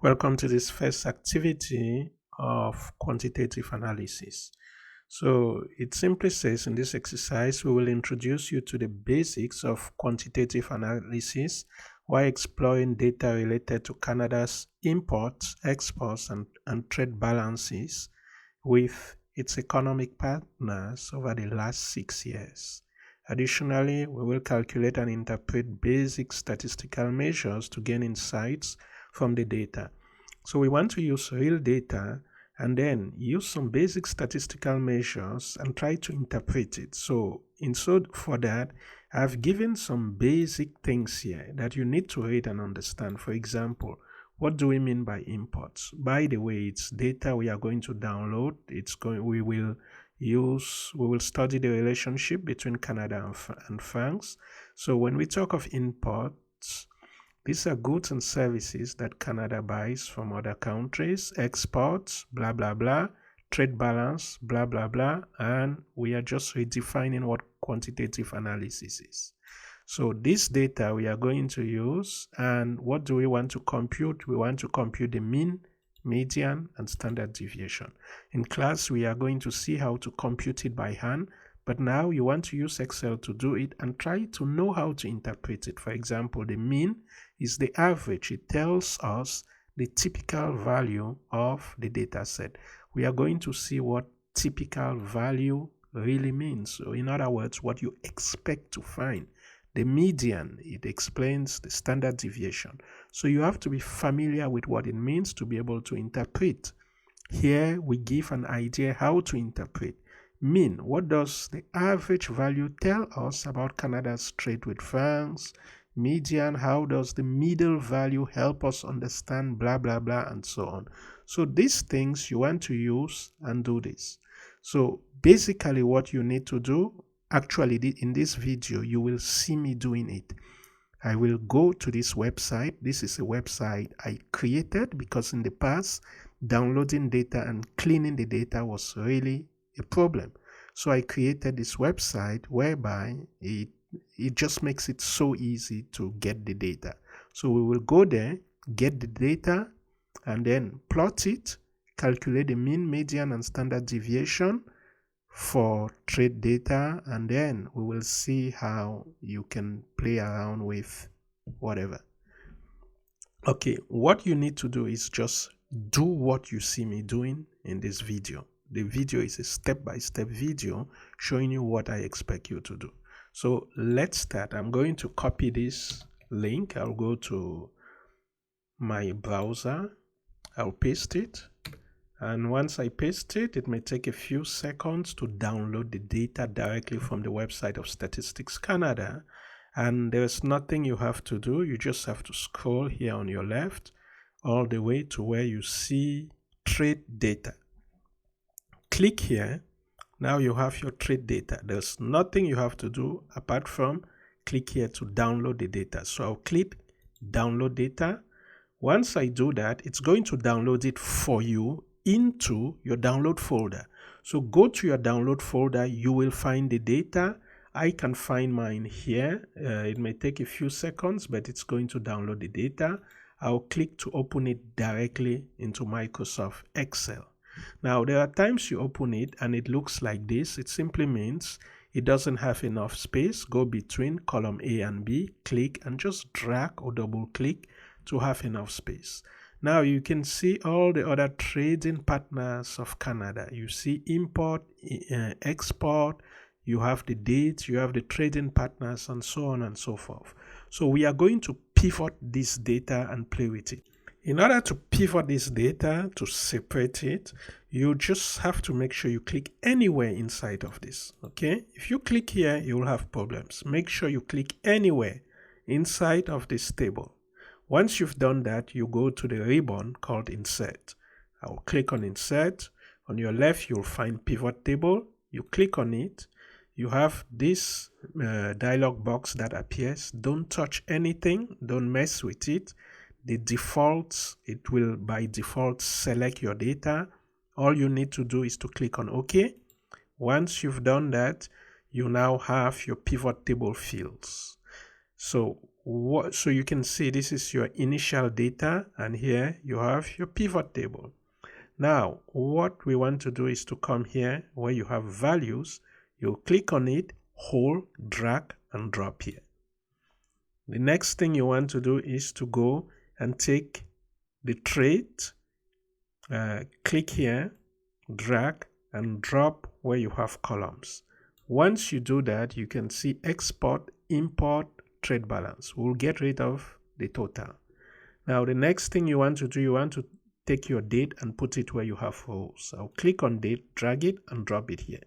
Welcome to this first activity of quantitative analysis. So it simply says in this exercise, we will introduce you to the basics of quantitative analysis while exploring data related to Canada's imports, exports, and trade balances with its economic partners over the last 6 years. Additionally, we will calculate and interpret basic statistical measures to gain insights from the data. So we want to use real data and then use some basic statistical measures and try to interpret it. So for that, I've given some basic things here that you need to read and understand. For example, what do we mean by imports? By the way, it's data we are going to download. We will study the relationship between Canada and France. So when we talk of imports, these are goods and services that Canada buys from other countries, exports, blah, blah, blah, trade balance, blah, blah, blah, and we are just redefining what quantitative analysis is. So this data we are going to use, and what do we want to compute? We want to compute the mean, median, and standard deviation. In class, we are going to see how to compute it by hand, but now you want to use Excel to do it and try to know how to interpret it. For example, the mean is the average. It tells us the typical value of the data set. We are going to see what typical value really means. So in other words, what you expect to find. The median, it explains the standard deviation. So you have to be familiar with what it means to be able to interpret. Here we give an idea how to interpret. Mean, what does the average value tell us about Canada's trade with France? Median, how does the middle value help us understand blah, blah, blah, and so on. So these things you want to use and do this. So basically what you need to do, actually in this video, you will see me doing it. I will go to this website. This is a website I created because in the past, downloading data and cleaning the data was really a problem. So I created this website whereby it just makes it so easy to get the data. So we will go there, get the data, and then plot it, calculate the mean, median, and standard deviation for trade data, and then we will see how you can play around with whatever. Okay, what you need to do is just do what you see me doing in this video. The video is a step-by-step video showing you what I expect you to do. So let's start. I'm going to copy this link. I'll go to my browser. I'll paste it. And once I paste it, it may take a few seconds to download the data directly from the website of Statistics Canada. And there's nothing you have to do. You just have to scroll here on your left all the way to where you see trade data. Click here. Now you have your trade data. There's nothing you have to do apart from click here to download the data. So I'll click download data. Once I do that, it's going to download it for you into your download folder. So go to your download folder, you will find the data. I can find mine here. It may take a few seconds, but it's going to download the data. I'll click to open it directly into Microsoft Excel. Now, there are times you open it and it looks like this. It simply means it doesn't have enough space. Go between column A and B, click and just drag or double click to have enough space. Now you can see all the other trading partners of Canada. You see import, export, you have the dates, you have the trading partners, and so on and so forth. So we are going to pivot this data and play with it. In order to pivot this data, to separate it, you just have to make sure you click anywhere inside of this, okay? If you click here, you will have problems. Make sure you click anywhere inside of this table. Once you've done that, you go to the ribbon called Insert. I'll click on Insert. On your left, you'll find Pivot Table. You click on it. You have this dialog box that appears. Don't touch anything. Don't mess with it. The defaults, it will by default select your data. All you need to do is to click on OK. Once you've done that, you now have your pivot table fields. So So you can see this is your initial data, and here you have your pivot table. Now, what we want to do is to come here where you have values. You click on it, hold, drag, and drop here. The next thing you want to do is to go and take the trait, click here, drag, and drop where you have columns. Once you do that, you can see export, import, trade balance. We'll get rid of the total. Now, the next thing you want to do, you want to take your date and put it where you have rows. I'll click on date, drag it, and drop it here.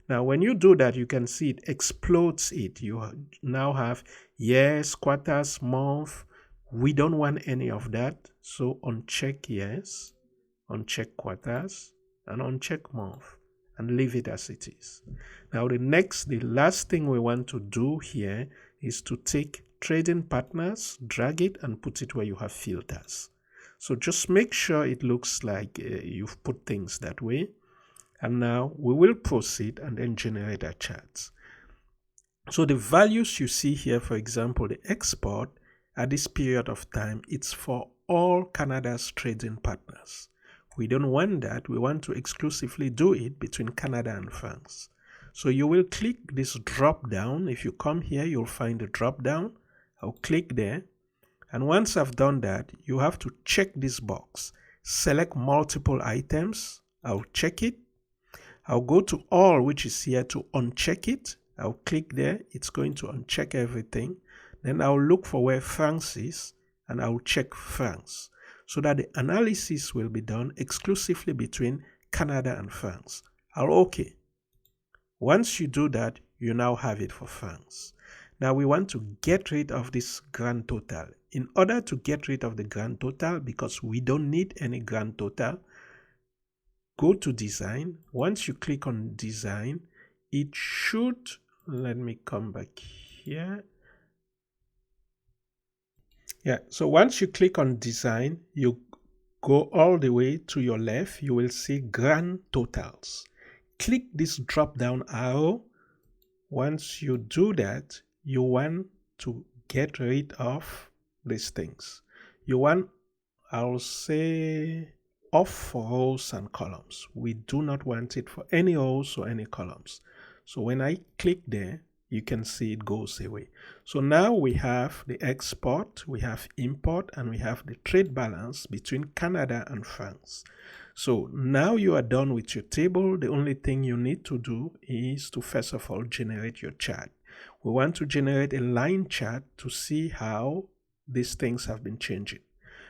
Now, when you do that, you can see it explodes it. You now have years, quarters, month. We don't want any of that. So uncheck years, uncheck quarters, and uncheck month, and leave it as it is. Now, the last thing we want to do here is to take trading partners, drag it, and put it where you have filters. So just make sure it looks like you've put things that way. And now we will proceed and then generate our charts. So the values you see here, for example, the export at this period of time, it's for all Canada's trading partners. We don't want that. We want to exclusively do it between Canada and France. So you will click this drop down. If you come here, you'll find the drop down. I'll click there. And once I've done that, you have to check this box. Select multiple items. I'll check it. I'll go to all, which is here, to uncheck it. I'll click there. It's going to uncheck everything. Then I'll look for where France is, and I'll check France, so that the analysis will be done exclusively between Canada and France. I'll OK. Once you do that, you now have it for France. Now we want to get rid of this grand total. In order to get rid of the grand total, because we don't need any grand total, go to design. Once you click on design, it should, let me come back here. Yeah, so once you click on design, you go all the way to your left, you will see grand totals. Click this drop down arrow. Once you do that, you want to get rid of these things. You want, I'll say, off rows and columns. We do not want it for any rows or any columns. So when I click there, you can see it goes away. So now we have the export, we have import, and we have the trade balance between Canada and France. So now you are done with your table. The only thing you need to do is to first of all generate your chart. We want to generate a line chart to see how these things have been changing.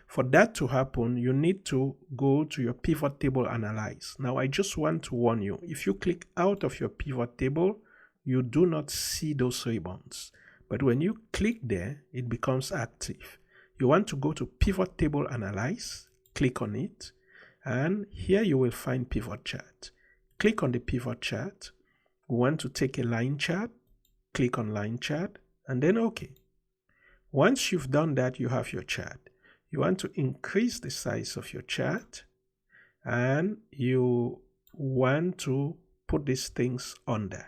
For that to happen, you need to go to your pivot table analyze. Now I just want to warn you, if you click out of your pivot table, you do not see those ribbons. But when you click there, it becomes active. You want to go to pivot table analyze, click on it, and here you will find pivot chart. Click on the pivot chart. We want to take a line chart, click on line chart, and then OK. Once you've done that, you have your chart. You want to increase the size of your chart, and you want to put these things under.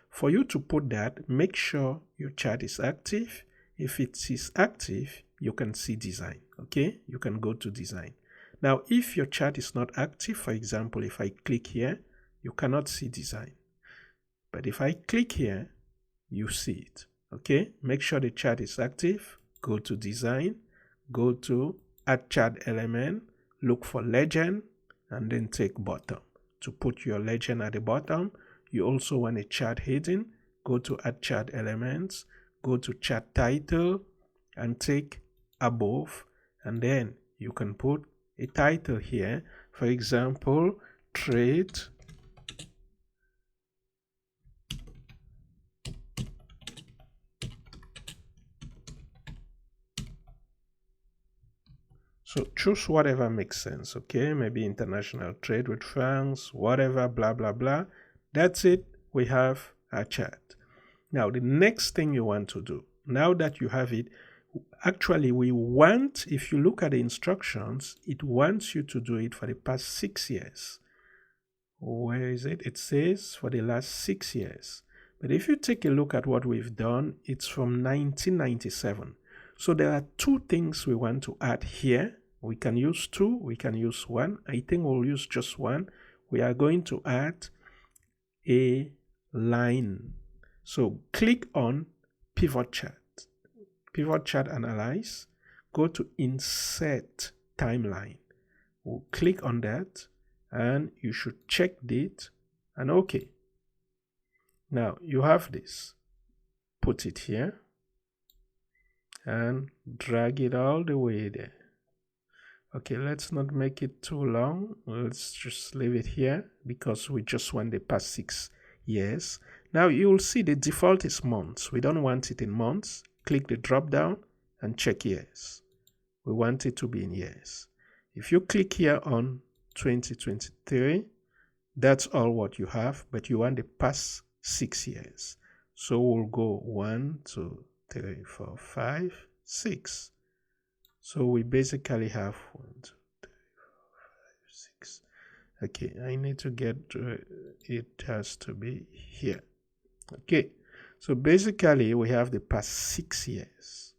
For you to put that, make sure your chart is active. If it is active, you can see design. Okay, you can go to design. Now, if your chart is not active, for example, if I click here, you cannot see design. But if I click here, you see it. Okay, make sure the chart is active. Go to design, go to add chart element, look for legend, and then take bottom. To put your legend at the bottom, you also want a chart heading. Go to add chart elements, go to chart title, and take above, and then you can put a title here. For example, trade So choose whatever makes sense, okay? Maybe international trade with France, whatever, blah, blah, blah. That's it. We have our chart. Now, the next thing you want to do, now that you have it, actually we want, if you look at the instructions, it wants you to do it for the past 6 years. Where is it? It says for the last 6 years. But if you take a look at what we've done, it's from 1997. So there are two things we want to add here. We can use two, we can use one. I think we'll use just one. We are going to add a line. So click on pivot chart. Pivot chart analyze. Go to insert timeline. We'll click on that and you should check date and OK. Now you have this. Put it here and drag it all the way there. Okay, let's not make it too long. Let's just leave it here because we just want the past 6 years. Now you will see the default is months. We don't want it in months. Click the drop down and check years. We want it to be in years. If you click here on 2023, that's all what you have, but you want the past 6 years. So we'll go 1, 2, 3, 4, 5, 6. So we basically have 1, 2, 3, 4, 5, 6. Okay, I need to get it has to be here. Okay, so basically we have the past 6 years.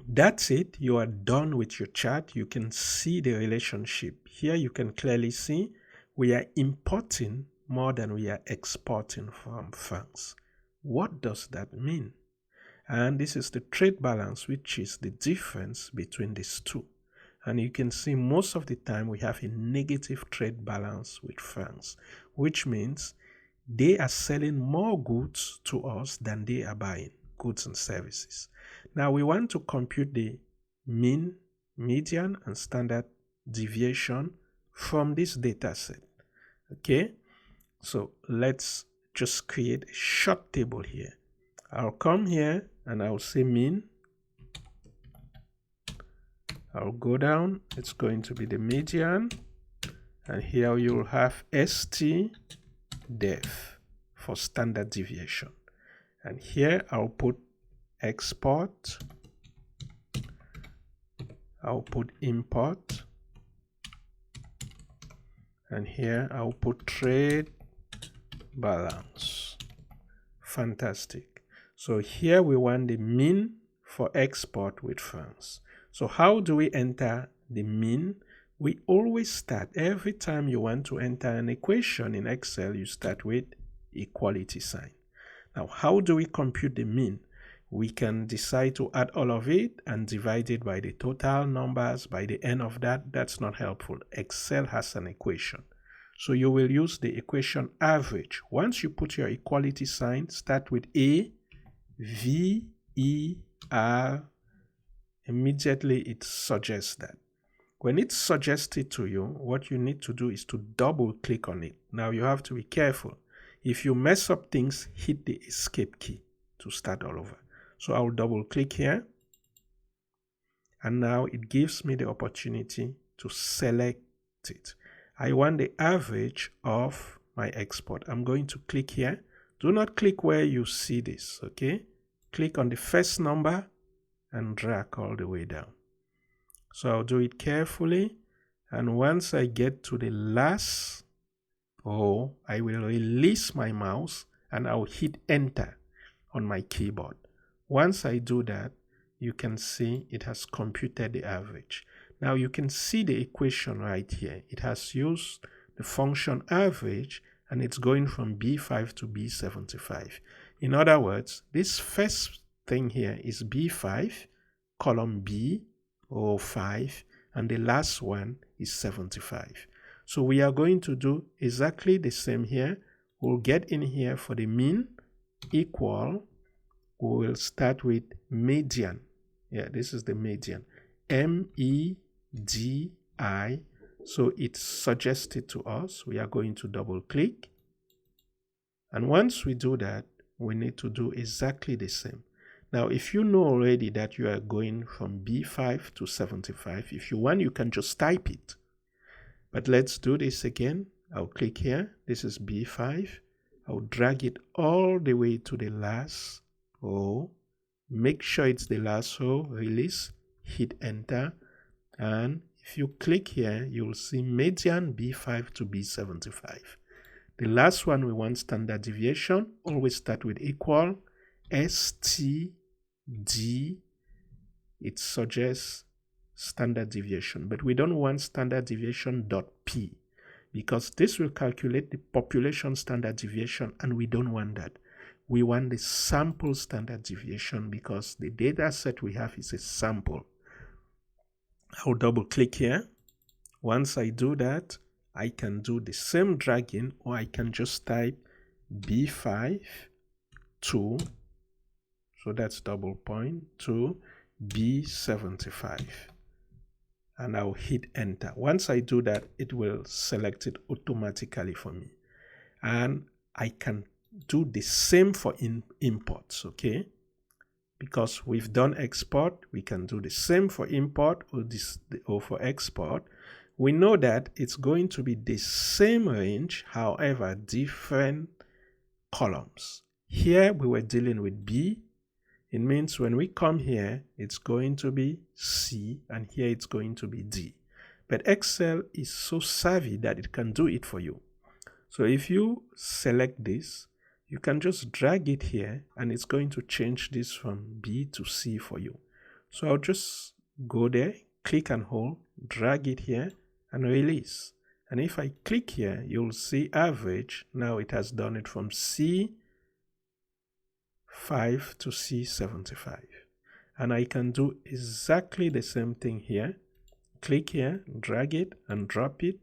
That's it. You are done with your chart. You can see the relationship. Here you can clearly see we are importing more than we are exporting from funds. What does that mean? And this is the trade balance, which is the difference between these two. And you can see most of the time we have a negative trade balance with France, which means they are selling more goods to us than they are buying goods and services. Now we want to compute the mean, median, and standard deviation from this data set. Okay, so let's just create a short table here. I'll come here and I'll say mean. I'll go down. It's going to be the median. And here you'll have ST def for standard deviation. And here I'll put export. I'll put import. And here I'll put trade balance. Fantastic. So here we want the mean for export with France. So how do we enter the mean? We always start, every time you want to enter an equation in Excel, you start with equality sign. Now, how do we compute the mean? We can decide to add all of it and divide it by the total numbers. By the end of that, that's not helpful. Excel has an equation. So you will use the equation average. Once you put your equality sign, start with A, V, E, R. Immediately it suggests that. When it's suggested to you, what you need to do is to double click on it. Now you have to be careful. If you mess up things, hit the escape key to start all over. So I'll double click here. And now it gives me the opportunity to select it. I want the average of my export. I'm going to click here. Do not click where you see this, okay? Click on the first number and drag all the way down. So I'll do it carefully. And once I get to the last row, I will release my mouse and I'll hit enter on my keyboard. Once I do that, you can see it has computed the average. Now you can see the equation right here. It has used the function average and it's going from B5 to B75. In other words, this first thing here is B5, column B, row 5, and the last one is 75. So we are going to do exactly the same here. We'll get in here for the mean equal. We will start with median. Yeah, this is the median. MEDI. So it's suggested to us. We are going to double click. And once we do that, we need to do exactly the same. Now, if you know already that you are going from B5 to 75, if you want, you can just type it. But let's do this again. I'll click here. This is B5. I'll drag it all the way to the last row. Make sure it's the last row. Release. Hit enter. And if you click here, you'll see median B5 to B75. The last one, we want standard deviation. Always start with equal. STD, it suggests standard deviation, but we don't want standard deviation .p, because this will calculate the population standard deviation, and we don't want that. We want the sample standard deviation because the data set we have is a sample. I'll double click here. Once I do that, I can do the same dragging, or I can just type B5 to, so that's double point, to B75. And I'll hit enter. Once I do that, it will select it automatically for me. And I can do the same for imports, okay? Because we've done export, we can do the same for import or for export. We know that it's going to be the same range, however, different columns. Here we were dealing with B. It means when we come here, it's going to be C, and here it's going to be D. But Excel is so savvy that it can do it for you. So if you select this, you can just drag it here, and it's going to change this from B to C for you. So I'll just go there, click and hold, drag it here, and release. And if I click here, you'll see average. Now it has done it from C5 to C75. And I can do exactly the same thing here. Click here, drag it and drop it.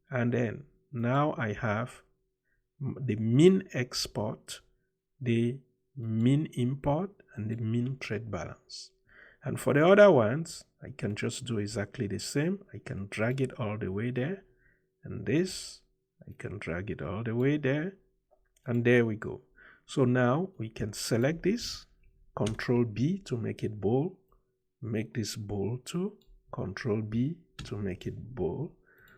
And then now I have the mean export, the mean import, and the mean trade balance. And for the other ones, I can just do exactly the same. I can drag it all the way there. And this, I can drag it all the way there. And there we go. So now we can select this, Control B to make it bold, make this bold too, Control B to make it bold.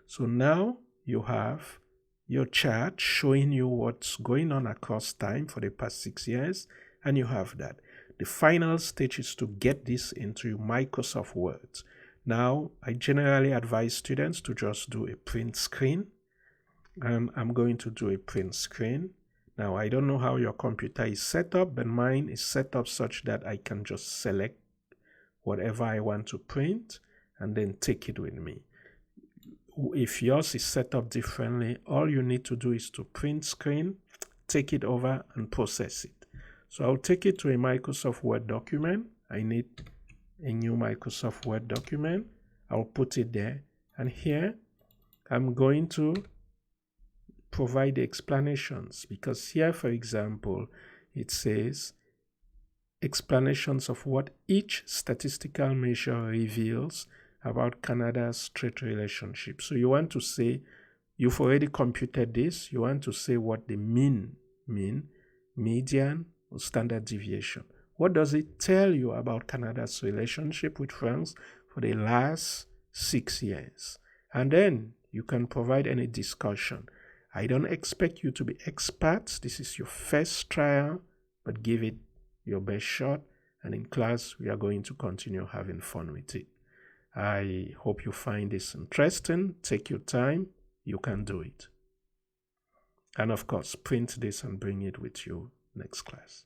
So now you have your chart showing you what's going on across time for the past 6 years, and you have that. The final stage is to get this into your Microsoft Word. Now, I generally advise students to just do a print screen. I'm going to do a print screen. Now, I don't know how your computer is set up, but mine is set up such that I can just select whatever I want to print and then take it with me. If yours is set up differently, all you need to do is to print screen, take it over and process it. So I'll take it to a Microsoft Word document. I need a new Microsoft Word document. I'll put it there. And here, I'm going to provide the explanations, because here, for example, it says explanations of what each statistical measure reveals about Canada's trade relationship. So you want to say, you've already computed this, you want to say what the mean, median, or standard deviation. What does it tell you about Canada's relationship with France for the last 6 years? And then you can provide any discussion. I don't expect you to be experts. This is your first trial, but give it your best shot. And in class, we are going to continue having fun with it. I hope you find this interesting. Take your time. You can do it. And of course, print this and bring it with you next class.